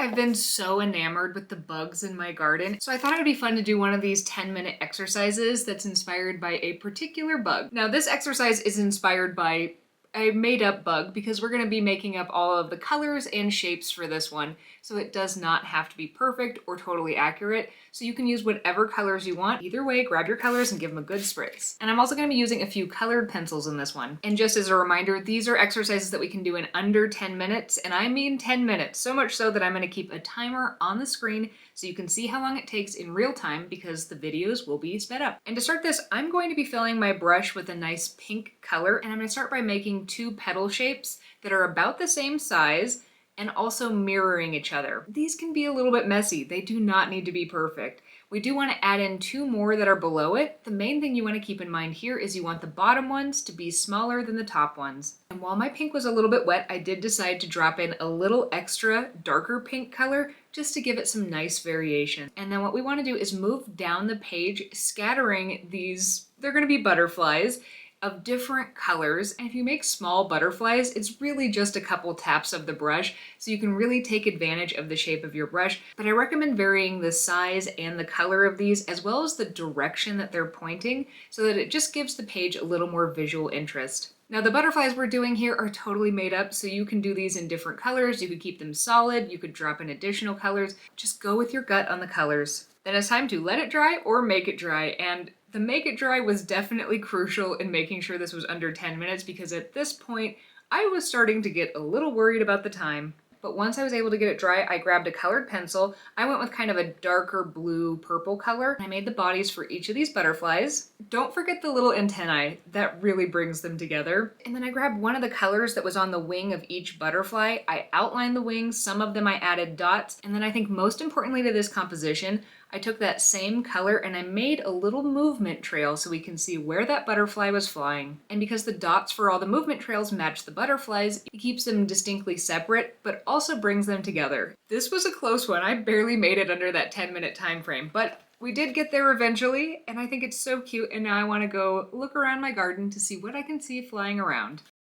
I've been so enamored with the bugs in my garden, so I thought it would be fun to do one of these 10-minute exercises that's inspired by a particular bug. Now, this exercise is inspired by a made-up bug because we're going to be making up all of the colors and shapes for this one, so it does not have to be perfect or totally accurate, so you can use whatever colors you want. Either way, grab your colors and give them a good spritz. And I'm also going to be using a few colored pencils in this one. And just as a reminder, these are exercises that we can do in under 10 minutes, and I mean 10 minutes, so much so that I'm going to keep a timer on the screen so you can see how long it takes in real time because the videos will be sped up. And to start this, I'm going to be filling my brush with a nice pink color, and I'm going to start by making two petal shapes that are about the same size and also mirroring each other. These can be a little bit messy. They do not need to be perfect. We do want to add in two more that are below it. The main thing you want to keep in mind here is you want the bottom ones to be smaller than the top ones. And while my pink was a little bit wet, I did decide to drop in a little extra darker pink color just to give it some nice variation. And then what we want to do is move down the page, scattering these, they're going to be butterflies, of different colors. And if you make small butterflies, it's really just a couple taps of the brush, so you can really take advantage of the shape of your brush. But I recommend varying the size and the color of these, as well as the direction that they're pointing, so that it just gives the page a little more visual interest. Now the butterflies we're doing here are totally made up, so you can do these in different colors. You could keep them solid, you could drop in additional colors. Just go with your gut on the colors. Then it's time to let it dry or make it dry, and the make it dry was definitely crucial in making sure this was under 10 minutes because at this point, I was starting to get a little worried about the time. But once I was able to get it dry, I grabbed a colored pencil. I went with kind of a darker blue purple color. I made the bodies for each of these butterflies. Don't forget the little antennae, that really brings them together. And then I grabbed one of the colors that was on the wing of each butterfly. I outlined the wings, some of them I added dots, and then I think most importantly to this composition, I took that same color and I made a little movement trail so we can see where that butterfly was flying. And because the dots for all the movement trails match the butterflies, it keeps them distinctly separate, but also brings them together. This was a close one. I barely made it under that 10-minute time frame, but we did get there eventually, and I think it's so cute, and now I want to go look around my garden to see what I can see flying around.